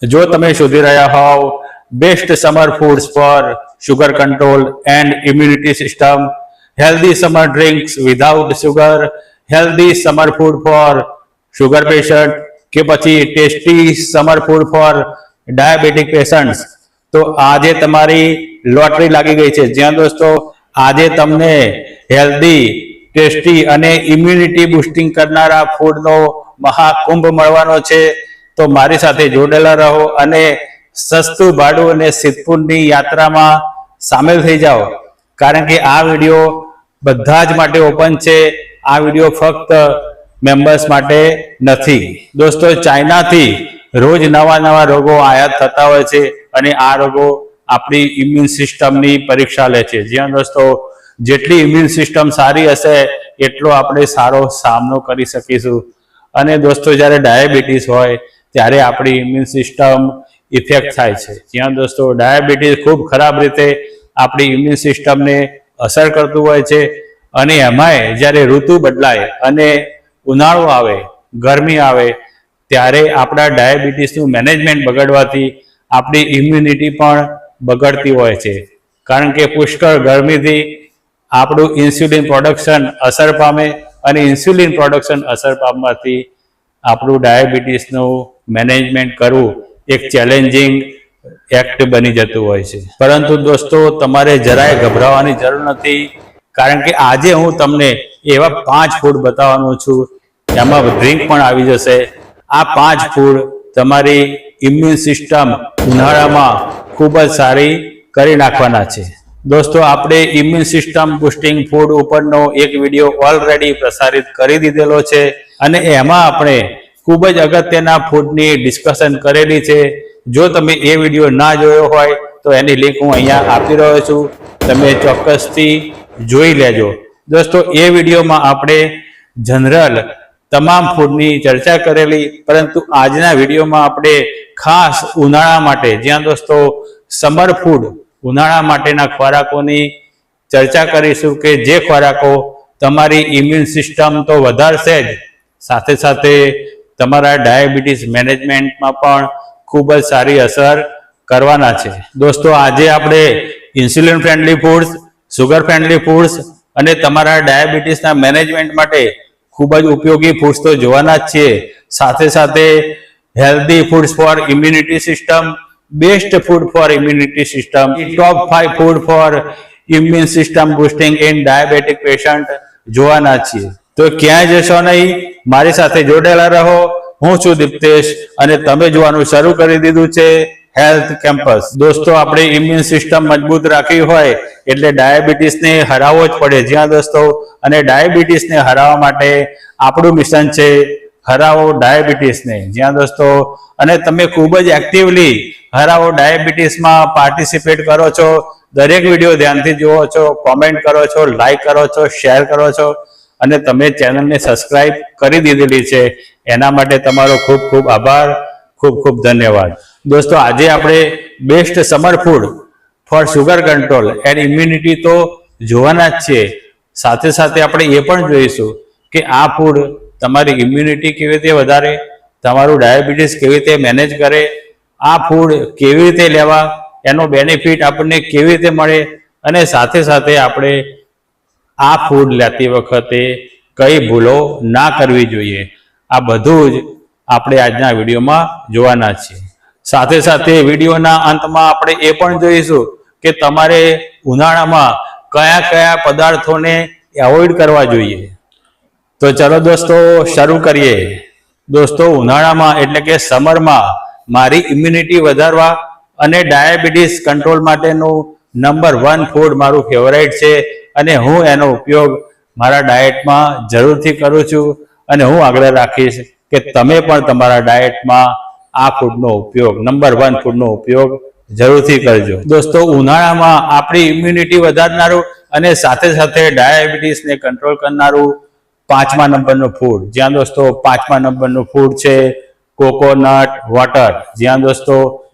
જો તમે શોધી રહ્યા હોવ best summer foods for sugar control and immunity system, healthy summer drinks without sugar, healthy summer food for sugar patient કે પછી tasty summer food for diabetic patients, તો આજે તમારી લોટરી લાગી ગઈ છે, જ્યાં દોસ્તો આજે તમને હેલ્ધી, ટેસ્ટી અને ઇમ્યુનિટી બુસ્ટિંગ કરનારા ફૂડનો મહાકુંભ મળવાનો છે. તો મારી સાથે જોડેલા રહો અને સસ્તું ભાડું અને સિદ્ધપુરની યાત્રામાં સામેલ થઈ જાઓ, કારણ કે આ વિડીયો બધા જ માટે ઓપન છે. આ વિડીયો ફક્ત મેમ્બર્સ માટે નથી. દોસ્તો, ચાઇનાથી રોજ નવા નવા રોગો આયાત થતા હોય છે અને આ રોગો આપણી ઇમ્યુન સિસ્ટમની પરીક્ષા લે છે. જ્યાં દોસ્તો જેટલી ઇમ્યુન સિસ્ટમ સારી હશે એટલો આપણે સારો સામનો કરી શકીશું. અને દોસ્તો જ્યારે ડાયાબિટીસ હોય ત્યારે આપણી ઇમ્યુન સિસ્ટમ ઇફેક્ટ થાય છે. જ્યાં દોસ્તો ડાયાબિટીસ ખૂબ ખરાબ રીતે આપણી ઇમ્યુન સિસ્ટમને અસર કરતું હોય છે. અને એમાંય જ્યારે ઋતુ બદલાય અને ઉનાળો આવે, ગરમી આવે, ત્યારે આપણા ડાયાબિટીસનું મેનેજમેન્ટ બગડવાથી આપણી ઇમ્યુનિટી પણ બગડતી હોય છે. કારણ કે પુષ્કળ ગરમીથી આપણું ઇન્સ્યુલિન પ્રોડક્શન અસર પામે અને ઇન્સ્યુલિન પ્રોડક્શન અસર પામવાથી આપણું ડાયાબિટીસનું મેનેજમેન્ટ કરવું એક ચેલેન્જિંગ એક્ટ બની જતું હોય છે. પરંતુ દોસ્તો, તમારે જરાય ગભરાવાની જરૂર નથી, કારણ કે આજે હું તમને એવા 5 ફૂડ બતાવવાનો છું, એમાં ડ્રિંક પણ આવી જશે. આ 5 ફૂડ તમારી ઇમ્યુન સિસ્ટમ ઉનાળામાં ખૂબ જ સારી કરી નાખવાના છે. દોસ્તો, આપણે ઇમ્યુન સિસ્ટમ બુસ્ટિંગ ફૂડ ઉપરનો એક વિડીયો ઓલરેડી પ્રસારિત કરી દીધેલો છે અને એમાં આપણે ખૂબ જ અગત્યના ફૂડની ડિસ્કશન કરેલી છે. જો તમે એ વિડીયો ના જોયો હોય તો એની લિંક હું અહીંયા આપી રહ્યો છું, તમે ચોક્કસથી જોઈ લેજો. દોસ્તો, એ વિડીયોમાં આપણે જનરલ તમામ ફૂડની ચર્ચા કરેલી, પરંતુ આજના વિડીયોમાં આપણે ખાસ ઉનાળા માટે, જ્યાં દોસ્તો સમર ફૂડ ઉનાળા માટેના ખોરાકોની ચર્ચા કરીશું કે જે ખોરાકો તમારી ઇમ્યુન સિસ્ટમ તો વધારશે જ, સાથે સાથે તમારા ડાયાબિટીસ મેનેજમેન્ટમાં પણ ખૂબ જ સારી અસર કરવાના છે. દોસ્તો, આજે આપણે insulin friendly foods, sugar friendly foods અને તમારા ડાયાબિટીસના મેનેજમેન્ટ માટે ખૂબ જ ઉપયોગી ફૂડ્સ તો જોવાના જ છીએ. સાથે સાથે healthy foods for immunity system, best food for immunity system, top 5 food for immune system boosting in diabetic patient જોવાના છીએ. તો ક્યાંય જશો નહીં, મારી સાથે જોડેલા રહો. હું છું દીપ્તેશ અને તમે જોવાનું શરૂ કરી દીધું છે હેલ્થ કેમ્પસ. દોસ્તો, આપણે ઇમ્યુન સિસ્ટમ મજબૂત રાખવી હોય એટલે ડાયાબિટીસને હરાવવો જ પડે. જ્યાં દોસ્તો અને ડાયાબિટીસને હરાવવા માટે આપણું મિશન છે હરાવો ડાયાબિટીસને. જ્યાં દોસ્તો અને તમે ખૂબ જ એક્ટિવલી હરાવો ડાયાબિટીસમાં પાર્ટિસિપેટ કરો છો, દરેક વિડીયો ધ્યાનથી જુઓ છો, કોમેન્ટ કરો છો, લાઈક કરો છો, શેર કરો છો અને તમે ચેનલને સબસ્ક્રાઇબ કરી દીધેલી છે. એના માટે તમારો ખૂબ ખૂબ આભાર, ખૂબ ખૂબ ધન્યવાદ. દોસ્તો, આજે આપણે best summer food for sugar control and immunity તો જોવાના જ છીએ. સાથે સાથે આપણે એ પણ જોઈશું કે આ ફૂડ તમારી ઇમ્યુનિટી કેવી રીતે વધારે, તમારું ડાયાબિટીસ કેવી રીતે મેનેજ કરે, આ ફૂડ કેવી રીતે લેવા, એનો બેનિફિટ આપણને કેવી રીતે મળે અને સાથે સાથે આપણે આ ફૂડ લેતી વખતે કઈ ભૂલો ના કરવી જોઈએ, આ બધું જ આપણે આજના વિડીયોમાં જોવાના છીએ. સાથે સાથે વિડીયોના અંતમાં આપણે એ પણ જોઈશું કે તમારે ઉનાળામાં કયા કયા પદાર્થોને એવોઇડ કરવા જોઈએ. તો ચલો દોસ્તો, શરૂ કરીએ. દોસ્તો, ઉનાળામાં એટલે કે સમરમાં મારી ઇમ્યુનિટી વધારવા અને ડાયાબિટીસ કંટ્રોલ માટેનું નંબર 1 ફૂડ મારું ફેવરાઇટ છે અને હું એનો ઉપયોગ મારા ડાયટમાં જરૂરથી કરું છું અને હું આગ્રહ રાખીશ કે તમે પણ તમારા ડાયટમાં આ ફૂડનો ઉપયોગ, નંબર 1 ફૂડનો ઉપયોગ જરૂરથી કરજો. દોસ્તો, ઉનાળામાં આપણી ઇમ્યુનિટી વધારનારું અને સાથે સાથે ડાયાબિટીસને કંટ્રોલ કરનારું 5મા નંબરનું ફૂડ, જ્યાં દોસ્તો 5મા નંબરનું ફૂડ છે કોકોનટ વોટર. જ્યાં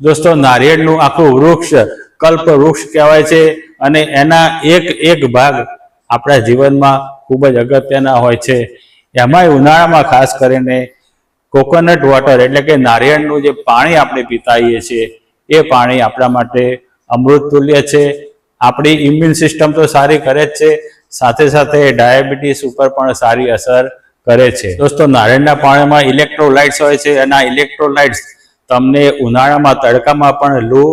દોસ્તો નારિયેળનું આખું વૃક્ષ કલ્પ વૃક્ષ કહેવાય છે અને એના એક ભાગ આપણા જીવનમાં ખૂબ જ અગત્યના હોય છે. એમાંય ઉનાળામાં ખાસ કરીને કોકોનટ વોટર એટલે કે નારિયેળનું જે પાણી આપણે પીતા હોઈએ છીએ એ પાણી આપણા માટે અમૃત તુલ્ય છે. આપણી ઇમ્યુન સિસ્ટમ તો સારી કરે જ છે, સાથે સાથે ડાયાબિટીસ ઉપર પણ સારી અસર કરે છે. દોસ્તો, નારિયેળના પાણીમાં ઇલેક્ટ્રોલાઇટ્સ હોય છે અને આ ઇલેક્ટ્રોલાઇટ્સ તમને ઉનાળામાં તડકામાં પણ લૂ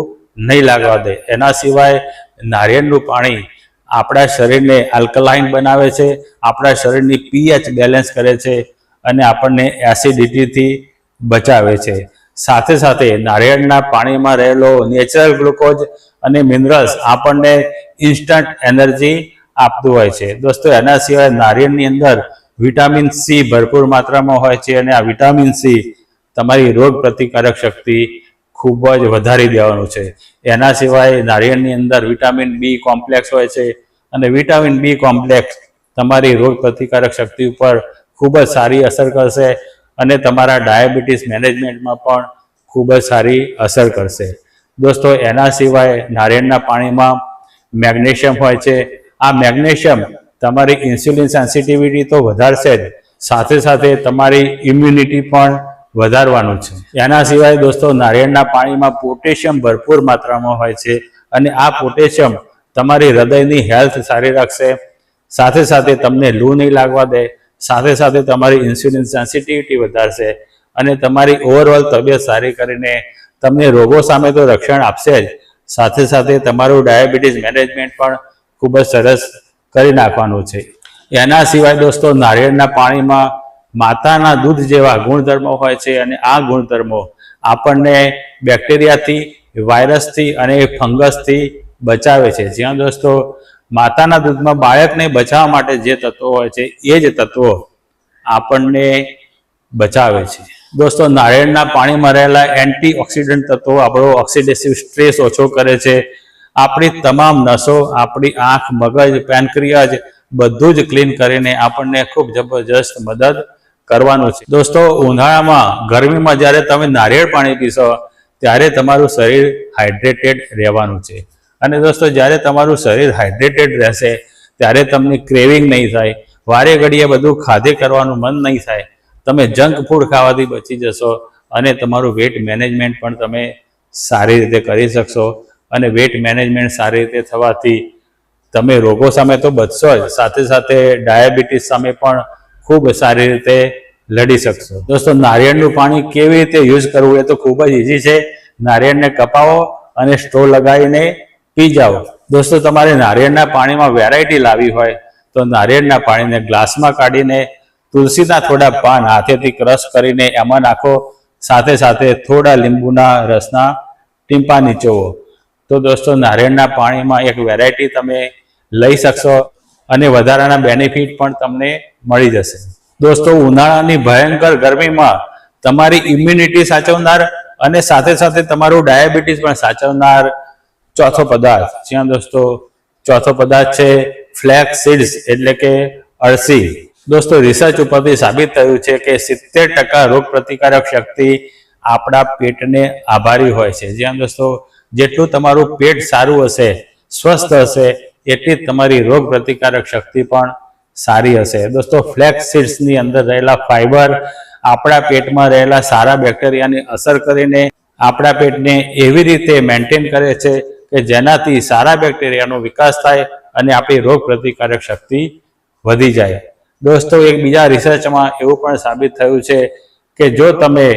નહીં લાગવા દે. એના સિવાય નારિયેળનું પાણી આપણા શરીરને આલ્કલાઇન બનાવે છે, આપણા શરીરની પીએચ બેલેન્સ કરે છે અને આપણને એસિડિટીથી બચાવે છે. સાથે સાથે નારિયેળના પાણીમાં રહેલો નેચરલ ગ્લુકોઝ અને મિનરલ્સ આપણને ઇન્સ્ટન્ટ એનર્જી આપતું હોય છે. દોસ્તો, એના સિવાય નારિયેળની અંદર વિટામિન સી ભરપૂર માત્રામાં હોય છે અને આ વિટામિન સી તમારી રોગ પ્રતિકારક શક્તિ ખૂબ જ વધારી દેવાનું છે. એના સિવાય નારિયેળની અંદર વિટામિન બી કોમ્પ્લેક્સ હોય છે અને વિટામિન બી કોમ્પ્લેક્સ તમારી રોગ પ્રતિકારક શક્તિ ઉપર ખૂબ જ સારી અસર કરશે અને તમારા ડાયાબિટીસ મેનેજમેન્ટમાં પણ ખૂબ જ સારી અસર કરશે. દોસ્તો, એના સિવાય નારિયેળના પાણીમાં મેગ્નેશિયમ હોય છે. આ મેગ્નેશિયમ તમારી ઇન્સ્યુલિન સેન્સિટિવિટી તો વધારશે જ, સાથે સાથે તમારી ઇમ્યુનિટી પણ વધારવાનું છે. એના સિવાય દોસ્તો, નારિયેળના પાણીમાં પોટેશિયમ ભરપૂર માત્રામાં હોય છે અને આ પોટેશિયમ તમારી હૃદયની હેલ્થ સારી રાખશે, સાથે સાથે તમને લૂ નહીં લાગવા દે, સાથે સાથે તમારી ઇન્સ્યુલિન સેન્સિટિવિટી વધારશે અને તમારી ઓવરઓલ તબિયત સારી કરીને તમને રોગો સામે તો રક્ષણ આપશે જ, સાથે સાથે તમારું ડાયાબિટીસ મેનેજમેન્ટ પણ ખૂબ જ સરસ કરી નાખવાનું છે. એના સિવાય દોસ્તો, નારિયેળના પાણીમાં માતાના દૂધ જેવા ગુણધર્મો હોય છે અને આ ગુણધર્મો આપણને બેક્ટેરિયાથી, વાયરસથી અને ફંગસથી બચાવે છે. જ્યાં દોસ્તો માતાના દૂધમાં બાળકને બચાવવા માટે જે તત્વો હોય છે એ જ તત્વો આપણને બચાવે છે. દોસ્તો, નારિયેળના પાણીમાં રહેલા એન્ટીઓક્સિડન્ટ તત્વો આપણો ઓક્સિડેટિવ સ્ટ્રેસ ઓછો કરે છે, આપણી તમામ નસો, આપણી આંખ, મગજ, પેનક્રિયાજ બધું જ ક્લીન કરીને આપણને ખૂબ જબરજસ્ત મદદ કરવાનું છે. દોસ્તો, ઉનાળામાં ગરમીમાં જ્યારે તમે નારિયેળ પાણી પીશો ત્યારે તમારું શરીર હાઇડ્રેટેડ રહેવાનું છે અને દોસ્તો, જ્યારે તમારું શરીર હાઇડ્રેટેડ રહેશે ત્યારે તમને ક્રેવિંગ નહીં થાય, વારે ઘડીએ બધું ખાધે કરવાનું મન નહીં થાય, તમે જંક ફૂડ ખાવાથી બચી જશો અને તમારું વેટ મેનેજમેન્ટ પણ તમે સારી રીતે કરી શકશો અને વેટ મેનેજમેન્ટ સારી રીતે થવાથી તમે રોગો સામે તો બચશો જ, સાથે સાથે ડાયાબિટીસ સામે પણ ખૂબ સારી રીતે લડી શકશો. દોસ્તો, નારિયેળનું પાણી કેવી રીતે યુઝ કરવું એ તો ખૂબ જ ઇઝી છે. નારિયેળને કપાવો અને સ્ટ્રો લગાવીને પી જાઓ. દોસ્તો, તમારે નારિયેળના પાણીમાં વેરાયટી લાવી હોય તો નારિયેળના પાણીને ગ્લાસમાં કાઢીને તુલસીના થોડા પાન હાથેથી ક્રશ કરીને એમાં નાખો, સાથે સાથે થોડા લીંબુના રસના ટીમ્પા નીચોવો. તો દોસ્તો, નારિયેળના પાણીમાં એક વેરાયટી તમે લઈ શકશો અને વધારાના બેનિફિટ પણ તમને મળી જશે. દોસ્તો, ઉનાળાની ભયંકર ગરમીમાં તમારી ઇમ્યુનિટી સાચવનાર અને સાથે સાથે તમારું ડાયાબિટીસ પણ સાચવનાર ચોથો પદાર્થ, જ્યાં દોસ્તો ચોથો પદાર્થ છે ફ્લેક્સ સીડ્સ એટલે કે અળસી. દોસ્તો, રિસર્ચ ઉપરથી સાબિત થયું છે કે 70% રોગ પ્રતિકારક શક્તિ આપણા પેટને આભારી હોય છે. જ્યાં દોસ્તો જેટલું તમારું પેટ સારું હશે, સ્વસ્થ હશે, એટલી જ તમારી રોગ પ્રતિકારક શક્તિ પણ સારી હશે. દોસ્તો, ફ્લેક્સ સીડ્સની અંદર રહેલા ફાઈબર આપણા પેટમાં રહેલા સારા બેક્ટેરિયાને અસર કરીને આપણા પેટને એવી રીતે મેન્ટેન કરે છે કે જેનાથી સારા બેક્ટેરિયાનો વિકાસ થાય અને આપણી રોગ પ્રતિકારક શક્તિ વધી જાય. દોસ્તો, એક બીજા રિસર્ચમાં એવું પણ સાબિત થયું છે કે જો તમે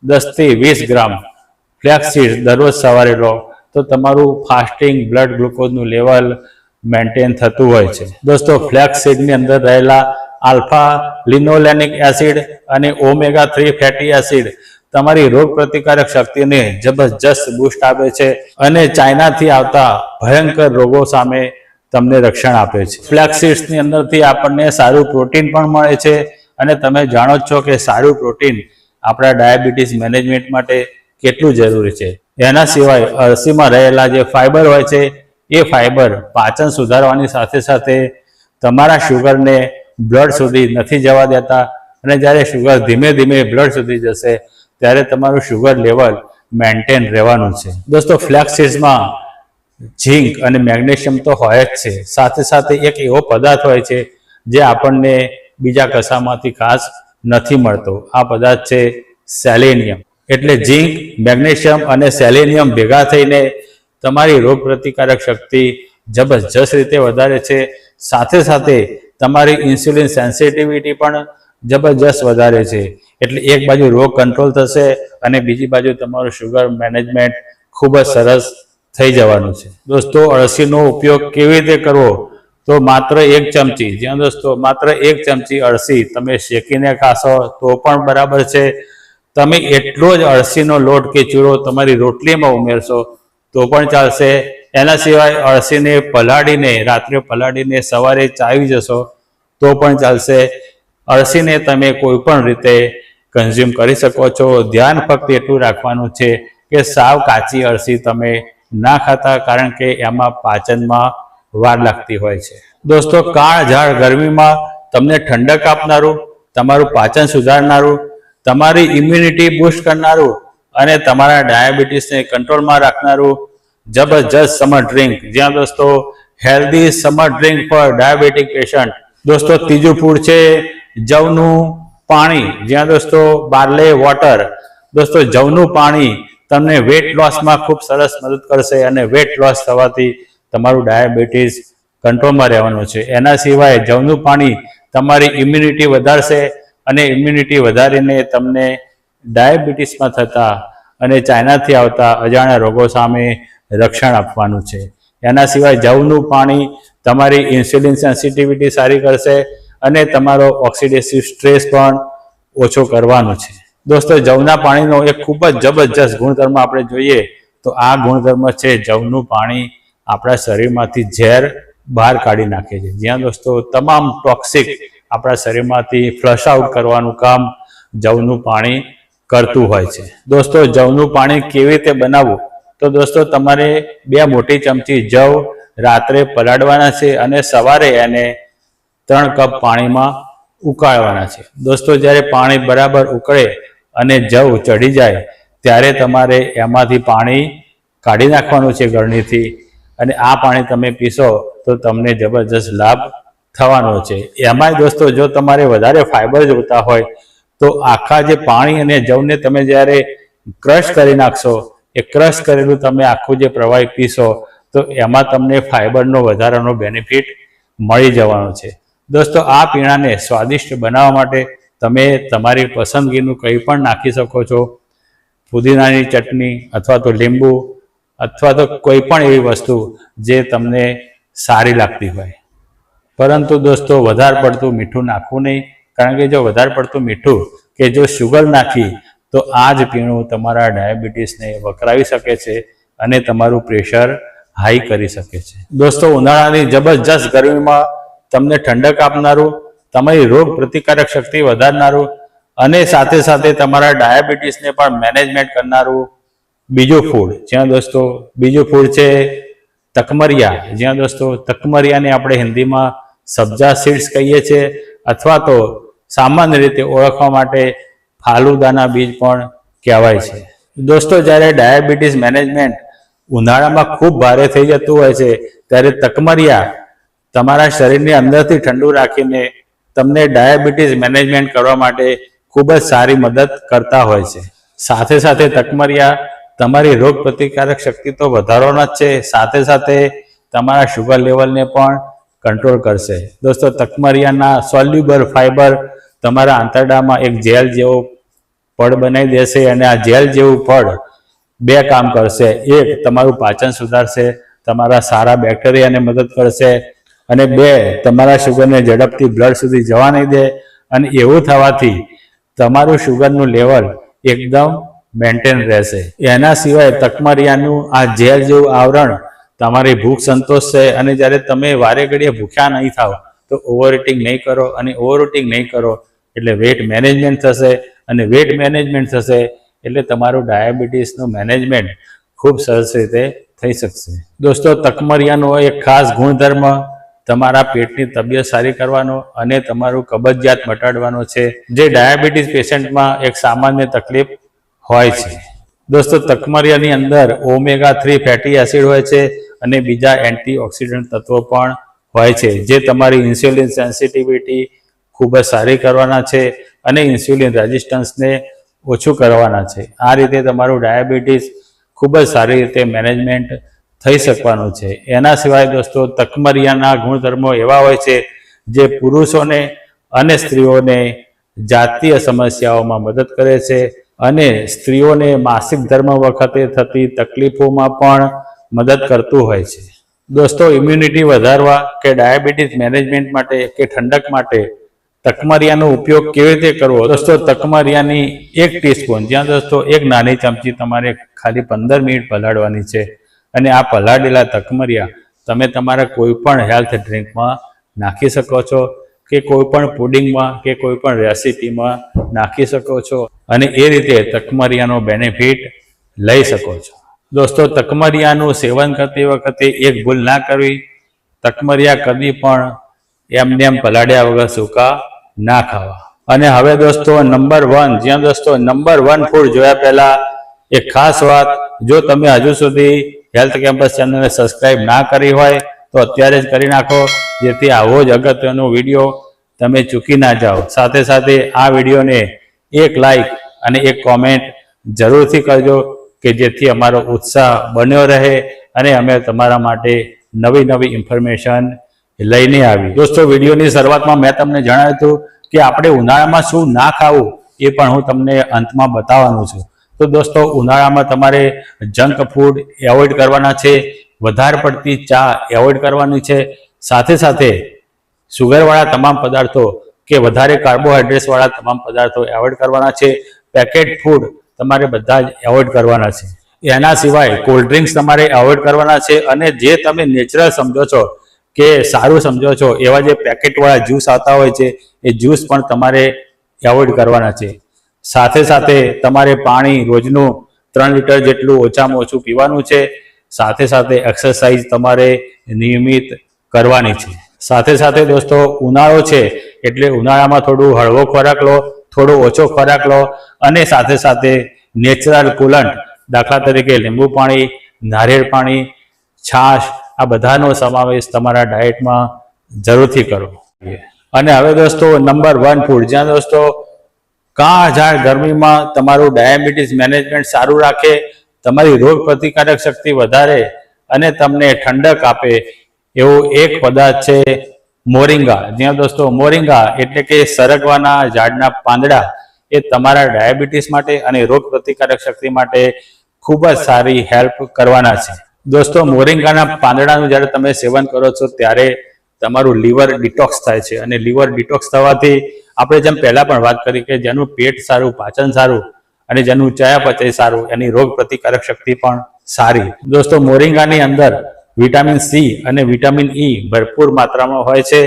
10 થી 20 ગ્રામ ફ્લેક્સ સીડ્સ દરરોજ સવારે લો તો તમારું ફાસ્ટિંગ બ્લડ ગ્લુકોઝનું લેવલ મેન્ટેન થતું હોય છે. દોસ્તો, ફ્લેક્સ સીડની અંદર રહેલા આલ્ફા લિનોલેનિક એસિડ અને ઓમેગા 3 ફેટી એસિડ તમારી રોગ પ્રતિકારક શક્તિને જબરજસ્ત બૂસ્ટ આપે છે અને ચાઇનાથી આવતા ભયંકર રોગો સામે તમને રક્ષણ આપે છે. ફ્લેક્સ સીડ્સની અંદરથી આપણને સારું પ્રોટીન પણ મળે છે અને તમે જાણો જ છો કે સારું પ્રોટીન આપણા ડાયાબિટીસ મેનેજમેન્ટ માટે કેટલું જરૂરી છે. એના સિવાય અળસીમાં રહેલા જે ફાઈબર હોય છે એ ફાઈબર પાચન સુધારવાની સાથે સાથે તમારા શુગરને બ્લડ સુધી નથી જવા દેતા અને જ્યારે શુગર ધીમે ધીમે બ્લડ સુધી જશે ત્યારે તમારું શુગર લેવલ મેન્ટેન રહેવાનું છે. દોસ્તો, ફ્લેક્સ સીડ્સમાં ઝીંક અને મેગ્નેશિયમ તો હોય જ છે, સાથે સાથે એક એવો પદાર્થ હોય છે જે આપણને બીજા કશામાંથી ખાસ નથી મળતો. આ પદાર્થ છે સેલેનિયમ. એટલે ઝીંક, મેગ્નેશિયમ અને સેલેનિયમ ભેગા થઈને તમારી રોગ પ્રતિકારક શક્તિ જબરજસ્ત રીતે વધારે છે. સાથે સાથે તમારી ઇન્સ્યુલિન સેન્સિટિવિટી પણ જબરજસ્ત વધારે છે. એટલે એક બાજુ રોગ કંટ્રોલ થશે અને બીજી બાજુ તમારું શુગર મેનેજમેન્ટ ખૂબ જ સરસ થઈ જવાનું છે. દોસ્તો, અળસીનો ઉપયોગ કેવી રીતે કરવો? તો માત્ર 1 ચમચી, જ્યાં દોસ્તો માત્ર 1 ચમચી અળસી તમે શેકીને ખાશો તો પણ બરાબર છે. તમે એટલો જ અળસીનો લોટ કે ચૂરો તમારી રોટલીમાં ઉમેરશો તો પણ ચાલશે. એના સિવાય અળસીને પલાળીને, રાત્રે પલાળીને સવારે ચાવી જશો તો પણ ચાલશે. અળસીને તમે કોઈ પણ રીતે કન્ઝ્યુમ કરી શકો છો. ધ્યાન ફક્ત એટલું રાખવાનું છે કે સાવ કાચી અળસી તમે ના ખાતા, કારણ કે એમાં પાચનમાં વાર લાગતી હોય છે. દોસ્તો, કાળઝાળ ગરમીમાં તમને ઠંડક આપનારું, તમારું પાચન સુધારનારું, તમારી ઇમ્યુનિટી બૂસ્ટ કરનારું અને તમારા ડાયાબિટીસને કંટ્રોલમાં રાખનારું જબરજસ્ત સમર ડ્રિંક, જ્યાં દોસ્તો healthy summer drink for diabetic patient. દોસ્તો, ત્રીજું ફૂડ છે જવનું પાણી, જ્યાં દોસ્તો બાર્લે વોટર. દોસ્તો, જવનું પાણી તમને વેટ લોસમાં ખૂબ સરસ મદદ કરશે અને વેટ લોસ થવાથી તમારું ડાયાબિટીસ કંટ્રોલમાં રહેવાનું છે. એના સિવાય જવનું પાણી તમારી ઇમ્યુનિટી વધારશે અને ઇમ્યુનિટી વધારીને તમને ડાયાબિટીસમાં થતા અને ચાઇનાથી આવતા અજાણ્યા રોગો સામે રક્ષણ આપવાનું છે. એના સિવાય જવનું પાણી તમારી ઇન્સ્યુલિન સેન્સિટિવિટી સારી કરશે અને તમારો ઓક્સિડેટિવ સ્ટ્રેસ પણ ઓછો કરવાનું છે. દોસ્તો, જવના પાણીનો એક ખૂબ જ જબરજસ્ત ગુણધર્મ આપણે જોઈએ તો આ ગુણધર્મ છે જવનું પાણી આપણા શરીરમાંથી ઝેર બહાર કાઢી નાખે છે. જ્યાં દોસ્તો તમામ ટોક્સિક આપણા શરીરમાંથી ફ્લશ આઉટ કરવાનું કામ જવનું પાણી કરતું હોય છે. દોસ્તો, જવનું પાણી કેવી રીતે બનાવવું? તો દોસ્તો, તમારે 2 મોટી ચમચી જવ રાત્રે પલાળવાના છે અને સવારે એને 3 કપ પાણીમાં ઉકાળવાના છે. દોસ્તો, જ્યારે પાણી બરાબર ઉકળે અને જવ ચડી જાય ત્યારે તમારે એમાંથી પાણી કાઢી નાખવાનું છે ગળણીથી, અને આ પાણી તમે પીશો તો તમને જબરજસ્ત લાભ થવાનો છે. એમાંય દોસ્તો, જો તમારે વધારે ફાઇબર જોઈતા હોય તો આખા જે પાણી અને જવને તમે જ્યારે ક્રશ કરી નાખશો, એ ક્રશ કરેલું તમે આખું જે પ્રવાહી પીશો તો એમાં તમને ફાઇબરનો વધારાનો બેનિફિટ મળી જવાનો છે. દોસ્તો, આ પીણાને સ્વાદિષ્ટ બનાવવા માટે તમે તમારી પસંદગીનું કંઈ પણ નાખી શકો છો. પુદીનાની ચટણી અથવા તો લીંબુ અથવા તો કોઈ પણ એવી વસ્તુ જે તમને સારી લાગતી હોય. પરંતુ દોસ્તો, વધારે પડતું મીઠું નાખવું નહીં, કારણ કે જો વધારે પડતું મીઠું કે જો શુગર નાખી તો આ જ પીણું તમારા ડાયાબિટીસને વકરાવી શકે છે અને તમારું પ્રેશર હાઈ કરી શકે છે. દોસ્તો, ઉનાળાની જબરજસ્ત ગરમીમાં તમને ઠંડક આપનારું, તમારી રોગ પ્રતિકારક શક્તિ વધારનારું અને સાથે સાથે તમારા ડાયાબિટીસને પણ મેનેજમેન્ટ કરનારું બીજું ફૂડ, જ્યાં દોસ્તો બીજું ફૂડ છે તકમરિયા. જ્યાં દોસ્તો તકમરિયાને આપણે હિન્દીમાં સબ્જા સીડ્સ કહીએ છીએ અથવા તો સામાન્ય રીતે ઓળખવા માટે ફાલુદાના બીજ પણ કહેવાય છે. દોસ્તો, જ્યારે ડાયાબિટીસ મેનેજમેન્ટ ઉનાળામાં ખૂબ ભારે થઈ જતું હોય છે ત્યારે તકમરિયા તમારા શરીરની અંદરથી ઠંડુ રાખીને તમને ડાયાબિટીસ મેનેજમેન્ટ કરવા માટે ખૂબ જ સારી મદદ કરતા હોય છે. સાથે સાથે તકમરિયા તમારી રોગ પ્રતિકારક શક્તિ તો વધારવાના જ છે, સાથે સાથે તમારા શુગર લેવલને પણ કંટ્રોલ કરશે. દોસ્તો, તકમરિયાના સોલ્યુબલ ફાઇબર તમારા આંતરડામાં એક જેલ જેવો પડ બનાવી દેશે અને આ જેલ જેવું પડ 2 કામ કરશે. 1, તમારું પાચન સુધારશે, તમારા સારા બેક્ટેરિયાને મદદ કરશે, અને 2, તમારા શુગરને ઝડપથી બ્લડ સુધી જવા નહીં દે, અને એવું થવાથી તમારું શુગરનું લેવલ એકદમ મેન્ટેન રહેશે. એના સિવાય તકમરિયાનું આ જેલ જેવું આવરણ તમારી ભૂખ સંતોષશે, અને જ્યારે તમે વારે ઘડીએ ભૂખ્યા નહીં થાવ તો ઓવર ઇટિંગ નહીં કરો, અને ઓવર ઇટિંગ નહીં કરો એટલે વેટ મેનેજમેન્ટ થશે, અને વેટ મેનેજમેન્ટ થશે એટલે તમારું ડાયાબિટીસનું મેનેજમેન્ટ ખૂબ સરસ રીતે થઈ શકશે. દોસ્તો, તકમરિયાનો એક ખાસ ગુણધર્મ તમારા પેટની તબિયત સારી કરવાનો અને તમારું કબજિયાત મટાડવાનો છે, જે ડાયાબિટીસ પેશન્ટમાં એક સામાન્ય તકલીફ હોય છે. દોસ્તો, તકમરિયાની અંદર ઓમેગા 3 ફેટી એસિડ હોય છે અને બીજા એન્ટીઓક્સિડન્ટ તત્વો પણ હોય છે, જે તમારી ઇન્સ્યુલિન સેન્સિટિવિટી ખૂબ જ સારી કરવાના છે અને ઇન્સ્યુલિન રેઝિસ્ટન્સને ઓછું કરવાના છે. આ રીતે તમારું ડાયાબિટીસ ખૂબ જ સારી રીતે મેનેજમેન્ટ થઈ શકવાનું છે. એના સિવાય દોસ્તો તકમરિયાના ગુણધર્મો એવા હોય છે જે પુરુષોને અને સ્ત્રીઓને જાતીય સમસ્યાઓમાં મદદ કરે છે અને સ્ત્રીઓને માસિક ધર્મ વખતે થતી તકલીફોમાં પણ મદદ કરતું હોય છે. દોસ્તો ઇમ્યુનિટી વધારવા કે ડાયાબિટીસ મેનેજમેન્ટ માટે કે ઠંડક માટે તકમરિયાનો ઉપયોગ કેવી રીતે કરવો? દોસ્તો તકમરિયાની 1 ટીસ્પૂન, જ્યાં દોસ્તો 1 નાની ચમચી તમારે ખાલી 15 મિનિટ પલાળવાની છે અને આ પલાળેલા તકમરિયા તમે તમારા કોઈ પણ હેલ્થ ડ્રિંકમાં નાખી શકો છો કે કોઈ પણ પુડિંગમાં કે કોઈ પણ રેસીપીમાં નાખી શકો છો અને એ રીતે તકમરિયાનો બેનિફિટ લઈ શકો છો. દોસ્તો તકમરિયાનું સેવન કરતી વખતે એક ભૂલ ના કરવી, તકમરિયા કદી પણ એમને પલાળ્યા વગર સૂકા ના ખાવા. અને હવે દોસ્તો નંબર 1, જ્યાં દોસ્તો નંબર 1 ફૂડ જોયા પહેલા એક ખાસ વાત, જો તમે હજુ સુધી હેલ્થ કેમ્પસ ચેનલને સબસ્ક્રાઇબ ના કરી હોય તો અત્યારે જ કરી નાખો, જેથી આવો જ અગત્યનો વિડીયો તમે ચૂકી ના જાઓ. સાથે સાથે આ વિડીયોને એક લાઈક અને એક કોમેન્ટ જરૂરથી કરજો કે જેથી અમારો ઉત્સાહ બન્યો રહે અને અમે તમારા માટે નવી નવી ઇન્ફોર્મેશન લઈને આવી. દોસ્તો વિડીયોની શરૂઆતમાં મેં તમને જણાવ્યું હતું કે આપણે ઉનાળામાં શું ના ખાવું એ પણ હું તમને અંતમાં બતાવવાનું છું. તો દોસ્તો ઉનાળામાં તમારે જંક ફૂડ એવોઇડ કરવાના છે, વધારે પડતી ચા એવોઇડ કરવાની છે, સાથે સાથે સુગરવાળા તમામ પદાર્થો કે વધારે કાર્બોહાઈડ્રેટ્સવાળા તમામ પદાર્થો એવોઇડ કરવાના છે. પેકેટ ફૂડ તમારે બધા જ એવોઇડ કરવાના છે. એના સિવાય કોલ્ડ ડ્રિંક્સ તમારે એવોઇડ કરવાના છે અને જે તમે નેચરલ સમજો છો કે સારું સમજો છો એવા જે પેકેટવાળા જ્યુસ આવતા હોય છે એ જ્યુસ પણ તમારે એવોઇડ કરવાના છે. સાથે સાથે તમારે પાણી રોજનું 3 લીટર જેટલું ઓછામાં ઓછું પીવાનું છે. સાથે સાથે એક્સરસાઇઝ તમારે નિયમિત કરવાની છે. સાથે સાથે દોસ્તો ઉનાળો છે એટલે ઉનાળામાં થોડું હળવો ખોરાક લો, થોડો ઓછો ખોરાક લો અને સાથે સાથે નેચરલ કુલન્ટ, દાખલા તરીકે લીંબુ પાણી, નારિયેળ પાણી, છાશ, આ બધાનો સમાવેશ તમારા ડાયટમાં જરૂરથી કરો. અને હવે દોસ્તો નંબર 1 ફૂડ, જ્યાં દોસ્તો કાળઝાળ ગરમીમાં તમારું ડાયાબિટીસ મેનેજમેન્ટ સારું રાખે, તમારી રોગ પ્રતિકારક શક્તિ વધારે અને તમને ઠંડક આપે એવું એક પદાર્થ છે મોરિંગા. જ્યાં દોસ્તો મોરિંગા એટલે કે સરગવાના ઝાડના પાંદડા એ તમારા ડાયાબિટીસ માટે અને રોગ પ્રતિકારક શક્તિ માટે ખૂબ જ સારી હેલ્પ કરવાના છે. દોસ્તો મોરિંગાના પાંદડાનું જ્યારે તમે સેવન કરો છો ત્યારે તમારું લીવર ડિટોક્સ થાય છે અને લીવર ડિટોક્સ થવાથી આપણે જેમ પહેલા પણ વાત કરી કે જેનું પેટ સારું, પાચન સારું અને જેનું ચયાપચય સારું, એની રોગ પ્રતિકારક શક્તિ પણ સારી. દોસ્તો મોરિંગાની અંદર વિટામિન સી અને વિટામિન ઈ ભરપૂર માત્રામાં હોય છે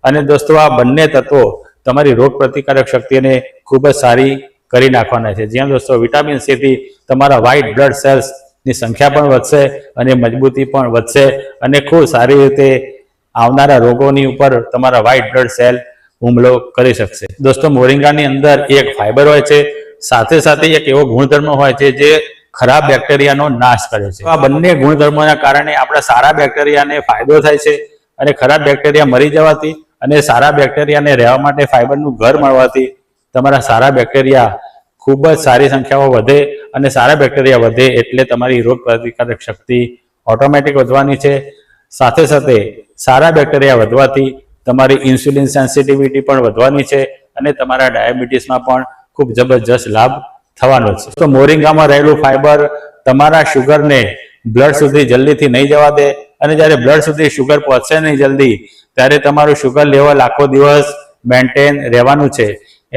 અને દોસ્તો આ બંને તત્વો તમારી રોગ પ્રતિકારક શક્તિને ખૂબ જ સારી કરી નાખવાના છે. જ્યાં દોસ્તો વિટામિન સી થી તમારા વ્હાઇટ બ્લડ સેલ્સની સંખ્યા પણ વધશે અને મજબૂતી પણ વધશે અને ખૂબ સારી રીતે આવનારા રોગોની ઉપર તમારા વ્હાઇટ બ્લડ સેલ હુમલો કરી શકશે. દોસ્તો મોરિંગાની અંદર એક ફાઈબર હોય છે, સાથે સાથે એક એવો ગુણધર્મ હોય છે જે ખરાબ બેક્ટેરિયાનો નાશ કરે છે. આ બંને ગુણધર્મોના કારણે આપણા સારા બેક્ટેરિયાને ફાયદો થાય છે અને ખરાબ બેક્ટેરિયા મરી જવાથી અને સારા બેક્ટેરિયાને રહેવા માટે ફાઈબરનું ઘર મળવાથી તમારા સારા બેક્ટેરિયા ખૂબ જ સારી સંખ્યામાં વધે અને સારા બેક્ટેરિયા વધે એટલે તમારી રોગ પ્રતિકારક શક્તિ ઓટોમેટિક વધવાની છે. સાથે સાથે સારા બેક્ટેરિયા વધવાથી તમારી ઇન્સ્યુલિન સેન્સિટિવિટી પણ વધવાની છે અને તમારા ડાયાબિટીસમાં પણ ખૂબ જબરજસ્ત લાભ થવાનો છે. તો મોરિંગામાં રહેલું ફાઈબર તમારા શુગરને બ્લડ સુધી જલ્દીથી નહીં જવા દે અને જ્યારે બ્લડ સુધી શુગર પહોંચશે નહીં જલ્દી ત્યારે તમારું શુગર લેવલ આખો દિવસ મેન્ટેન રહેવાનું છે.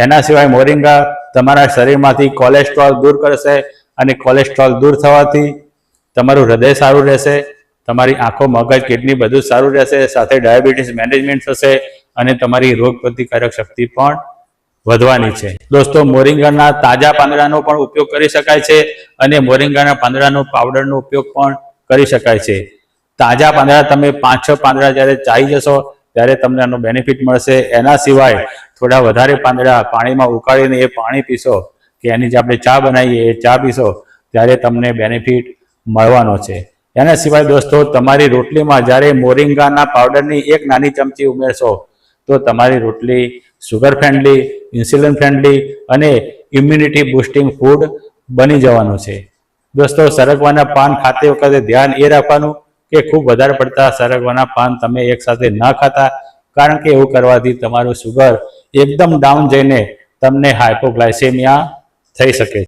એના સિવાય મોરિંગા તમારા શરીરમાંથી કોલેસ્ટ્રોલ દૂર કરશે અને કોલેસ્ટ્રોલ દૂર થવાથી તમારું હૃદય સારું રહેશે, તમારી આંખો, મગજ, કિડની બધું સારું રહેશે, સાથે ડાયાબિટીસ મેનેજમેન્ટ થશે અને તમારી રોગ પ્રતિકારક શક્તિ પણ વધવાની છે. દોસ્તો મોરિંગાના તાજા પાંદડાનો પણ ઉપયોગ કરી શકાય છે અને મોરિંગાના પાંદડાનો પાવડરનો ઉપયોગ પણ કરી શકાય છે. તાજા પાંદડા તમે 5-6 પાંદડા જ્યારે ચાઈ જશો ત્યારે તમને આનો બેનિફિટ મળશે. એના સિવાય થોડા વધારે પાંદડા પાણીમાં ઉકાળીને એ પાણી પીશો કે એની જે આપણે ચા બનાવીએ એ ચા પીશો ત્યારે તમને બેનિફિટ મળવાનો છે. એના સિવાય દોસ્તો તમારી રોટલીમાં જ્યારે મોરિંગાના પાવડરની 1 નાની ચમચી ઉમેરશો તો તમારી રોટલી શુગર ફ્રેન્ડલી, ઇન્સ્યુલિન ફ્રેન્ડલી અને ઇમ્યુનિટી બુસ્ટિંગ ફૂડ બની જવાનું છે. દોસ્તો, સરગવાના પાન ખાતી વખતે ધ્યાન એ રાખવાનું કે ખૂબ વધારે પડતા સરગવાના પાન તમે એકસાથે ન ખાતા, કારણ કે એવું કરવાથી તમારું સુગર એકદમ ડાઉન જઈને તમને હાઇપોગ્લાયસેમિયા થઈ શકે.